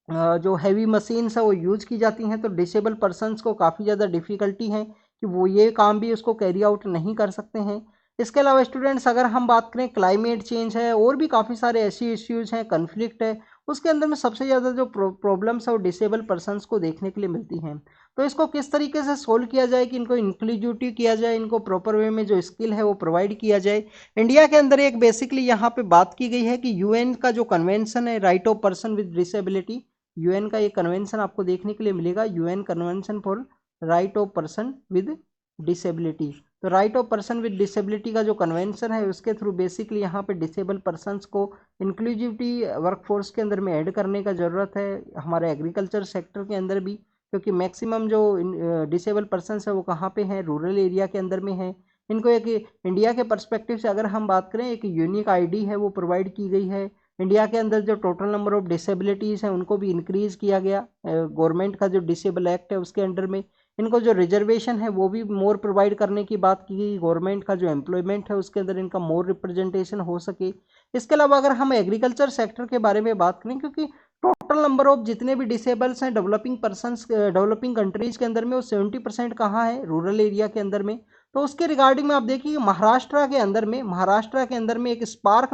जो हैवी मशीन्स है वो यूज़ की जाती हैं, तो डिसेबल पर्सनस को काफ़ी ज़्यादा डिफ़िकल्टी है कि वो ये काम भी उसको कैरी आउट नहीं कर सकते हैं। इसके अलावा स्टूडेंट्स अगर हम बात करें क्लाइमेट चेंज है और भी काफ़ी सारे ऐसी इश्यूज़ हैं, कन्फ्लिक्ट है, उसके अंदर में सबसे ज़्यादा जो प्रॉब्लम्स है वो डिसेबल पर्सनस को देखने के लिए मिलती हैं। तो इसको किस तरीके से सोल्व किया जाए कि इनको इंक्लूसिविटी किया जाए, इनको प्रॉपर वे में जो स्किल है वो प्रोवाइड किया जाए। इंडिया के अंदर एक बेसिकली यहाँ पे बात की गई है कि UN का जो कन्वेंशन है right of person with disability, UN का ये कन्वेंशन आपको देखने के लिए मिलेगा, UN convention for right of person with disability. तो right of person with disability का जो कन्वेंशन है उसके थ्रू बेसिकली यहाँ पे डिसेबल पर्सनस को इंक्लूसिविटी वर्कफोर्स के अंदर में ऐड करने का ज़रूरत है, हमारे एग्रीकल्चर सेक्टर के अंदर भी, क्योंकि मैक्सिमम जो डिसेबल पर्सनस है वो कहाँ पे हैं, रूरल एरिया के अंदर में है। इनको एक इंडिया के पर्सपेक्टिव से अगर हम बात करें, एक यूनिक ID है वो प्रोवाइड की गई है। इंडिया के अंदर जो टोटल नंबर ऑफ डिसेबिलिटीज़ हैं उनको भी इंक्रीज़ किया गया, गवर्नमेंट का जो डिसेबल एक्ट है उसके अंडर में। इनको जो रिजर्वेशन है वो भी मोर प्रोवाइड करने की बात की गई, गवर्नमेंट का जो एम्प्लॉयमेंट है उसके अंदर इनका मोर रिप्रेजेंटेशन हो सके। इसके अलावा अगर हम एग्रीकल्चर सेक्टर के बारे में बात करें, क्योंकि टोटल नंबर ऑफ जितने भी डिसेबल्स हैं डेवलपिंग पर्सनस डेवलपिंग कंट्रीज़ के अंदर में वो 70% कहाँ है, रूरल एरिया के अंदर में। तो उसके रिगार्डिंग में आप देखिए महाराष्ट्र के अंदर में एक स्पार्क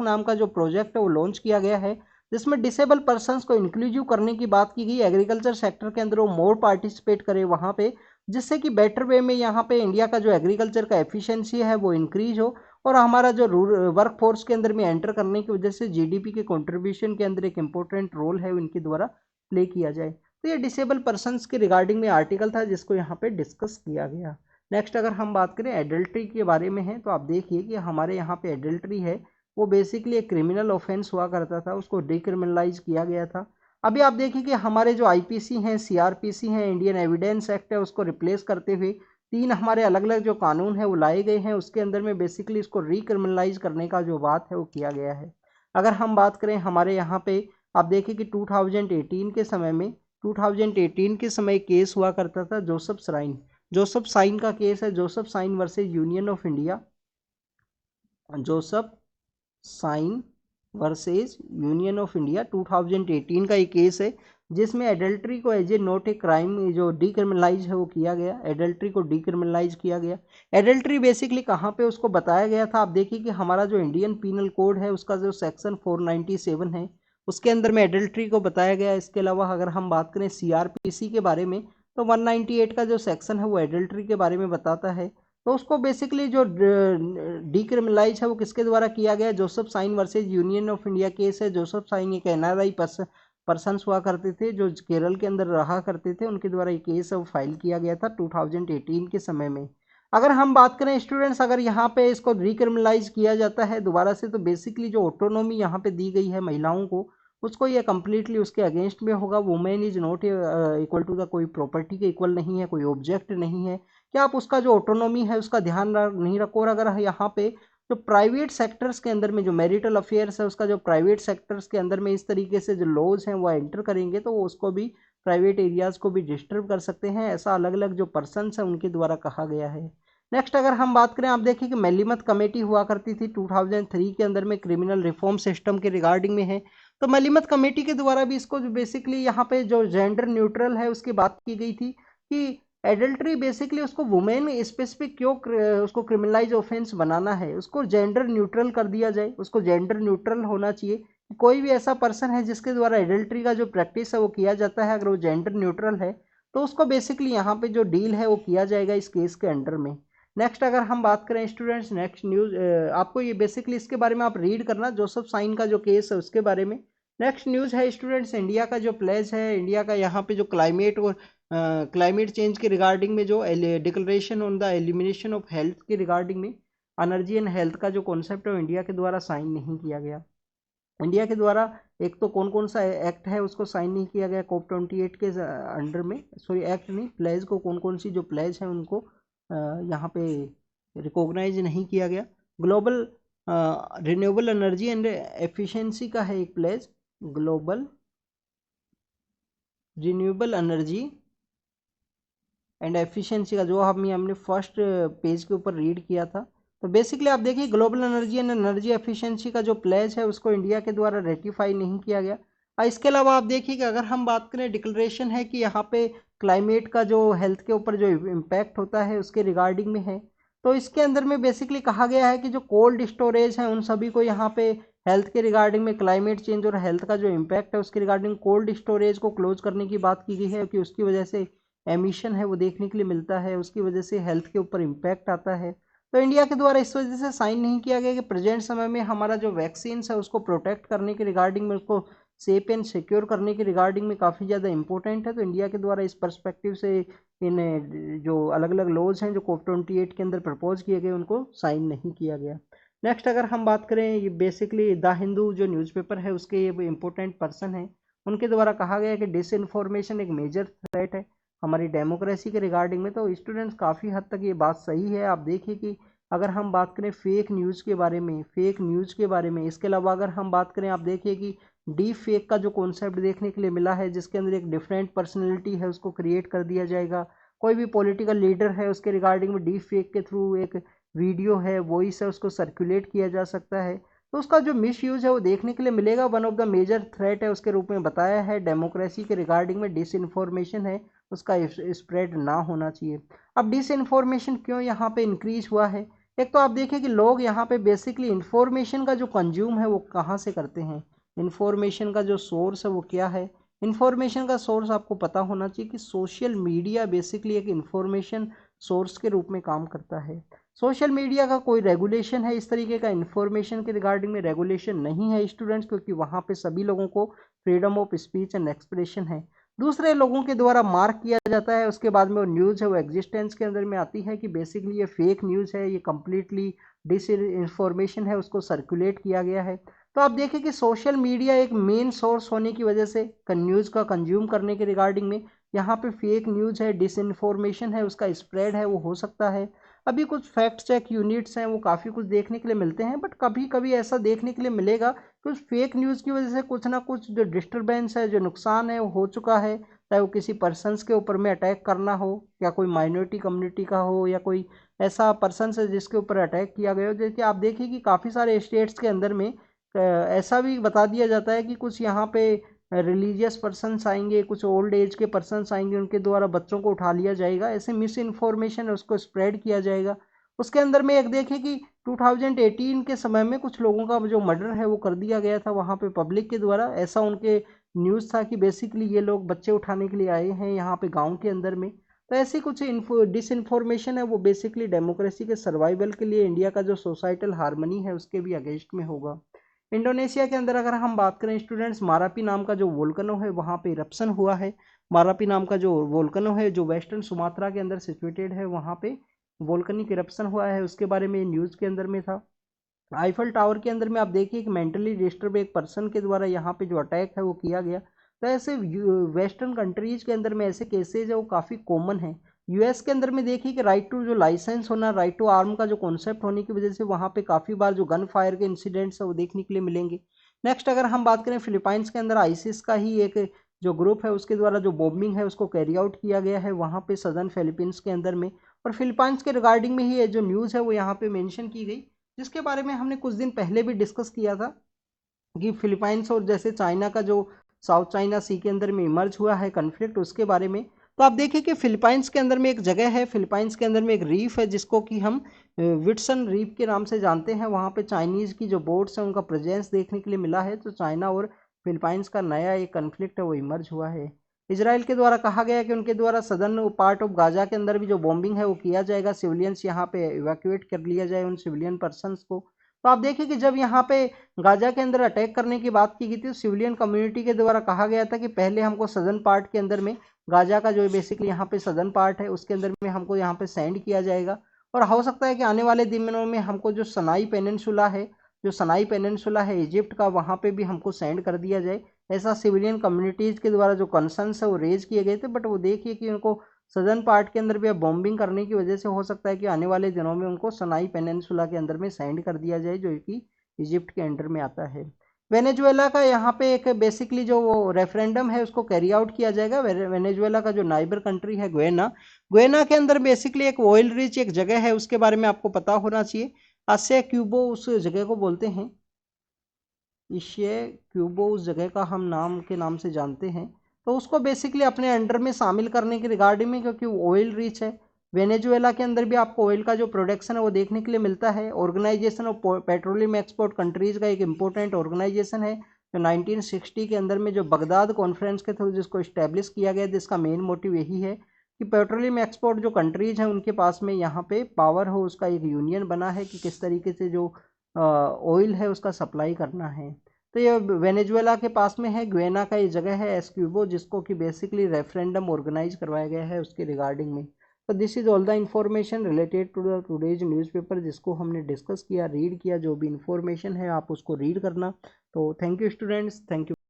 नाम का जो प्रोजेक्ट है वो लॉन्च किया गया है, जिसमें डिसेबल पर्सनस को इंक्लूसिव करने की बात की गई, एग्रीकल्चर सेक्टर के अंदर वो मोर पार्टिसिपेट करे वहाँ पे, जिससे कि बेटर वे में यहाँ पे इंडिया का जो एग्रीकल्चर का एफिशिएंसी है वो इंक्रीज हो, और हमारा जो वर्क फोर्स के अंदर में एंटर करने की वजह से GDP के कंट्रीब्यूशन के अंदर एक इम्पोर्टेंट रोल है इनके द्वारा प्ले किया जाए। तो ये डिसेबल पर्सनस के रिगार्डिंग में आर्टिकल था जिसको यहाँ पे डिस्कस किया गया। नेक्स्ट अगर हम बात करें एडल्ट्री के बारे में है, तो आप देखिए कि हमारे यहाँ पे एडल्ट्री है वो बेसिकली एक क्रिमिनल ऑफेंस हुआ करता था, उसको डिक्रिमिनलाइज किया गया था। अभी आप देखिए कि हमारे जो IPC हैं, CRPC हैं, इंडियन एविडेंस एक्ट है, उसको रिप्लेस करते हुए 3 हमारे अलग अलग जो कानून है वो लाए गए हैं, उसके अंदर में बेसिकली इसको रिक्रिमिनलाइज करने का जो बात है वो किया गया है। अगर हम बात करें हमारे यहाँ पे, आप देखिए कि 2018 के समय केस हुआ करता था जोसेफ साइन का केस है, Joseph Shine versus union of India, Joseph Shine versus union of India 2018 का ये केस है, जिसमें एडल्ट्री को as a not a crime जो डिक्रिमिनलाइज है वो किया गया, एडल्ट्री को डिक्रिमिनलाइज किया गया। एडल्ट्री बेसिकली कहाँ पे उसको बताया गया था, आप देखिए कि हमारा जो इंडियन पीनल कोड है उसका जो सेक्शन 497 है उसके अंदर में एडल्ट्री को बताया गया। इसके अलावा अगर हम बात करें CRPC के बारे में, तो 198 का जो सेक्शन है वो एडल्ट्री के बारे में बताता है। तो उसको बेसिकली जो डिक्रिमिनलाइज है वो किसके द्वारा किया गया, Joseph Shine versus union of India case है। जोसेफ साइन एक NRI पर्सन्स हुआ करते थे जो केरल के अंदर रहा करते थे, उनके द्वारा ये केस है वो फाइल किया गया था 2018 के समय में। अगर हम बात करें स्टूडेंट्स, अगर यहाँ पे इसको रिक्रिमिनलाइज किया जाता है दोबारा से, तो बेसिकली जो ऑटोनॉमी यहाँ पे दी गई है महिलाओं को, उसको ये कम्प्लीटली उसके अगेंस्ट में होगा। Women is not equal to the कोई प्रॉपर्टी के इक्वल नहीं है, कोई ऑब्जेक्ट नहीं है, क्या आप उसका जो ऑटोनॉमी है उसका ध्यान नहीं रखो। और अगर यहाँ पे जो प्राइवेट सेक्टर्स के अंदर में जो मैरिटल अफेयर्स है उसका जो प्राइवेट सेक्टर्स के अंदर में इस तरीके से जो लॉज हैं वो एंटर करेंगे, तो वो उसको भी प्राइवेट एरियाज़ को भी डिस्टर्ब कर सकते हैं, ऐसा अलग अलग जो पर्सनस हैं उनके द्वारा कहा गया है। नेक्स्ट अगर हम बात करें, आप देखिए कि मेलिमत कमेटी हुआ करती थी 2003 के अंदर में, क्रिमिनल रिफॉर्म सिस्टम के रिगार्डिंग में है। तो मेलिमत कमेटी के द्वारा भी इसको जो बेसिकली यहाँ पे जो जेंडर न्यूट्रल है उसकी बात की गई थी कि एडल्ट्री बेसिकली उसको वुमेन स्पेसिफिक क्यों उसको क्रिमिनलाइज ऑफेंस बनाना है, उसको जेंडर न्यूट्रल कर दिया जाए, उसको जेंडर न्यूट्रल होना चाहिए। कोई भी ऐसा पर्सन है जिसके द्वारा एडल्ट्री का जो प्रैक्टिस है वो किया जाता है, अगर वो जेंडर न्यूट्रल है तो उसको बेसिकली यहाँ पे जो डील है वो किया जाएगा इस केस के अंडर में। नेक्स्ट अगर हम बात करें स्टूडेंट्स, नेक्स्ट न्यूज़ आपको ये बेसिकली इसके बारे में आप रीड करना, जोसेफ साइन का जो केस है उसके बारे में। नेक्स्ट न्यूज़ है स्टूडेंट्स, इंडिया का जो प्लेज है, इंडिया का यहाँ पे जो क्लाइमेट और क्लाइमेट चेंज के रिगार्डिंग में जो declaration on the elimination of health के रिगार्डिंग में एनर्जी एंड हेल्थ का जो कॉन्सेप्ट है इंडिया के द्वारा साइन नहीं किया गया। इंडिया के द्वारा एक तो कौन कौन सा एक्ट है उसको साइन नहीं किया गया COP 28 के अंडर में, सॉरी एक्ट नहीं, प्लेज को कौन कौन सी जो प्लेज है उनको यहाँ पे रिकॉग्नाइज नहीं किया गया। Global renewable energy and efficiency का है एक pledge, global renewable energy and efficiency का, जो हमने फर्स्ट पेज के ऊपर रीड किया था। तो बेसिकली आप देखिए global energy and energy efficiency का जो प्लेज है उसको इंडिया के द्वारा रेटिफाई नहीं किया गया। इसके अलावा आप देखिए कि अगर हम बात करें, डिक्लेरेशन है कि यहाँ पे क्लाइमेट का जो हेल्थ के ऊपर जो इम्पैक्ट होता है उसके रिगार्डिंग में है। तो इसके अंदर में बेसिकली कहा गया है कि जो कोल्ड स्टोरेज है उन सभी को यहाँ पे हेल्थ के रिगार्डिंग में, क्लाइमेट चेंज और हेल्थ का जो इम्पैक्ट है उसके रिगार्डिंग कोल्ड स्टोरेज को क्लोज करने की बात की गई है, कि उसकी वजह से एमिशन है वो देखने के लिए मिलता है, उसकी वजह से हेल्थ के ऊपर इम्पैक्ट आता है। तो इंडिया के द्वारा इस वजह से साइन नहीं किया गया कि प्रेजेंट समय में हमारा जो वैक्सीन है उसको प्रोटेक्ट करने के रिगार्डिंग में, उसको सेफ एंड सिक्योर करने के रिगार्डिंग में काफ़ी ज़्यादा इंपॉर्टेंट है। तो इंडिया के द्वारा इस पर्सपेक्टिव से इन जो अलग अलग लॉज हैं जो COP 28 के अंदर प्रपोज किए गए उनको साइन नहीं किया गया। नेक्स्ट अगर हम बात करें, ये बेसिकली द हिंदू जो न्यूज़पेपर है उसके ये इम्पोर्टेंट पर्सन है, उनके द्वारा कहा गया है कि डिसइंफॉर्मेशन एक मेजर थ्रेट है हमारी डेमोक्रेसी के रिगार्डिंग में। तो स्टूडेंट्स काफ़ी हद तक ये बात सही है। आप देखिए कि अगर हम बात करें फेक न्यूज़ के बारे में, इसके अलावा अगर हम बात करें, आप देखिए कि डीप फेक का जो कॉन्सेप्ट देखने के लिए मिला है जिसके अंदर एक डिफरेंट पर्सनैलिटी है उसको क्रिएट कर दिया जाएगा। कोई भी पॉलिटिकल लीडर है उसके रिगार्डिंग में डीप फेक के थ्रू एक वीडियो है, वॉइस है, उसको सर्कुलेट किया जा सकता है। तो उसका जो मिस यूज़ है वो देखने के लिए मिलेगा। One of the major threat है उसके रूप में बताया है डेमोक्रेसी के रिगार्डिंग में, डिसइंफॉर्मेशन है उसका स्प्रेड ना होना चाहिए। अब डिसइंफॉर्मेशन क्यों यहाँ पे इंक्रीज हुआ है, एक तो आप देखिए कि लोग यहाँ पे बेसिकली इंफॉर्मेशन का जो कंज्यूम है वो कहाँ से करते हैं, इंफॉर्मेशन का जो सोर्स है वो क्या है। इंफॉर्मेशन का सोर्स आपको पता होना चाहिए कि सोशल मीडिया बेसिकली एक इंफॉर्मेशन सोर्स के रूप में काम करता है। सोशल मीडिया का कोई रेगुलेशन है इस तरीके का इंफॉर्मेशन के रिगार्डिंग में, रेगुलेशन नहीं है स्टूडेंट्स, क्योंकि वहाँ पे सभी लोगों को freedom of speech and expression है। दूसरे लोगों के द्वारा मार्क किया जाता है, उसके बाद में वो न्यूज़ है वो एग्जिस्टेंस के अंदर में आती है कि बेसिकली ये फेक न्यूज़ है, ये कम्प्लीटली डिस इंफॉर्मेशन है, उसको सर्कुलेट किया गया है। तो आप देखिए कि सोशल मीडिया एक मेन सोर्स होने की वजह से न्यूज़ का कंज्यूम करने के रिगार्डिंग में यहाँ पे फेक न्यूज़ है, डिसइंफॉर्मेशन है, उसका स्प्रेड है वो हो सकता है। अभी कुछ फैक्ट चेक यूनिट्स हैं वो काफ़ी कुछ देखने के लिए मिलते हैं, बट कभी कभी ऐसा देखने के लिए मिलेगा कि उस फेक न्यूज़ की वजह से कुछ ना कुछ जो डिस्टर्बेंस है, जो नुकसान है वो हो चुका है, चाहे वो किसी पर्सनस के ऊपर में अटैक करना हो, या कोई माइनॉरिटी कम्युनिटी का हो, या कोई ऐसा पर्सन है जिसके ऊपर अटैक किया गया हो। जैसे आप देखिए कि काफ़ी सारे स्टेट्स के अंदर में ऐसा भी बता दिया जाता है कि कुछ यहाँ पे रिलीजियस पर्सन्स आएंगे, कुछ ओल्ड एज के पर्सन्स आएंगे, उनके द्वारा बच्चों को उठा लिया जाएगा, ऐसे मिस इन्फॉर्मेशन है उसको स्प्रेड किया जाएगा। उसके अंदर में एक देखिए कि 2018 के समय में कुछ लोगों का जो मर्डर है वो कर दिया गया था वहाँ पे पब्लिक के द्वारा, ऐसा उनके न्यूज़ था कि बेसिकली ये लोग बच्चे उठाने के लिए आए हैं यहाँ पे गाँव के अंदर में। तो ऐसी कुछ डिसइंफॉर्मेशन है वो बेसिकली डेमोक्रेसी के सर्वाइवल के लिए, इंडिया का जो सोसाइटल हार्मनी है उसके भी अगेंस्ट में होगा। इंडोनेशिया के अंदर अगर हम बात करें स्टूडेंट्स, मारापी नाम का जो वोल्कनो है वहाँ पे इरप्शन हुआ है। मारापी नाम का जो वोल्कनो है जो वेस्टर्न सुमात्रा के अंदर सिचुएटेड है, वहाँ पे वोल्कनिक इरप्शन हुआ है, उसके बारे में न्यूज़ के अंदर में था। आईफल टावर के अंदर में आप देखिए कि मेंटली डिस्टर्ब एक पर्सन के द्वारा यहाँ पे जो अटैक है वो किया गया। तो ऐसे वेस्टर्न कंट्रीज के अंदर में ऐसे केसेज है वो काफ़ी कॉमन है। यूएस के अंदर में देखिए कि राइट टू जो लाइसेंस होना, राइट टू आर्म का जो कॉन्सेप्ट होने की वजह से वहाँ पे काफ़ी बार जो गन फायर के इंसिडेंट्स है वो देखने के लिए मिलेंगे। नेक्स्ट अगर हम बात करें फिलीपाइंस के अंदर आईसिस का ही एक जो ग्रुप है उसके द्वारा जो बॉम्बिंग है उसको कैरी आउट किया गया है वहाँ पे सदर्न फिलीपींस के अंदर में। और फिलीपाइंस के रिगार्डिंग में ही जो न्यूज़ है वो यहाँ पे मेंशन की गई, जिसके बारे में हमने कुछ दिन पहले भी डिस्कस किया था कि फिलीपाइंस और जैसे चाइना का जो साउथ चाइना सी के अंदर में इमर्ज हुआ है कन्फ्लिक्ट, उसके बारे में। तो आप देखिए कि फिलीपाइंस के अंदर में एक जगह है, फिलीपाइंस के अंदर में एक रीफ है जिसको कि हम विट्सन रीफ के नाम से जानते हैं। वहाँ पे चाइनीज़ की जो बोट्स हैं उनका प्रेजेंस देखने के लिए मिला है। तो चाइना और फिलीपाइंस का नया एक कन्फ्लिक्ट है वो इमर्ज हुआ है। इसराइल के द्वारा कहा गया है कि उनके द्वारा सदर्न पार्ट ऑफ गाजा के अंदर भी जो बॉम्बिंग है वो किया जाएगा, सिविलियंस यहाँ पे इवैक्यूएट कर लिया जाए उन सिविलियन पर्सनस को। तो आप देखिए कि जब यहाँ पे गाजा के अंदर अटैक करने की बात की गई थी तो सिविलियन कम्युनिटी के द्वारा कहा गया था कि पहले हमको सदर्न पार्ट के अंदर में गाजा का जो बेसिकली यहाँ पे सदर्न पार्ट है उसके अंदर में हमको यहाँ पे सेंड किया जाएगा। और हो सकता है कि आने वाले दिनों में हमको जो सनाई पेनिनसुला है, जो सनाई पेनिनसुला है इजिप्ट का, वहाँ पे भी हमको सेंड कर दिया जाए। ऐसा सिविलियन कम्युनिटीज़ के द्वारा जो कंसर्न्स है वो रेज किए गए थे। बट वो देखिए कि उनको सदर्न पार्ट के अंदर भी अब बॉम्बिंग करने की वजह से हो सकता है कि आने वाले दिनों में उनको सनाई पेनिनसुला के अंदर में सेंड कर दिया जाए जो कि इजिप्ट के अंडर में आता है। वेनेजुएला का यहाँ पे एक बेसिकली जो वो रेफरेंडम है उसको कैरी आउट किया जाएगा। वेनेजुएला का जो नाइबर कंट्री है गुएना, गुएना के अंदर बेसिकली एक ऑयल रिच एक जगह है, उसके बारे में आपको पता होना चाहिए। आसिया क्यूबो उस जगह को बोलते हैं, एशिया क्यूबो उस जगह का हम नाम के नाम से जानते हैं। तो उसको बेसिकली अपने अंडर में शामिल करने के रिगार्डिंग में, क्योंकि वो ऑयल रिच है। वेनेजुएला के अंदर भी आपको ऑयल का जो प्रोडक्शन है वो देखने के लिए मिलता है। Organisation of petroleum export countries का एक इंपॉर्टेंट ऑर्गेनाइजेशन है जो 1960 के अंदर में जो बगदाद कॉन्फ्रेंस के थ्रू जिसको इस्टेब्लिश किया गया, जिसका मेन मोटिव यही है कि पेट्रोलियम एक्सपोर्ट जो कंट्रीज़ हैं उनके पास में यहाँ पे पावर हो, उसका एक यूनियन बना है कि किस तरीके से जो ऑयल है उसका सप्लाई करना है। तो ये वेनेजुएला के पास में है, गुएना का ये जगह है एस्क्यूबो, जिसको कि बेसिकली रेफरेंडम ऑर्गेनाइज करवाया गया है उसके रिगार्डिंग में। तो this is all the information related to the today's newspaper जिसको हमने डिस्कस किया, रीड किया। जो भी इंफॉर्मेशन है आप उसको रीड करना। तो thank you students, thank you.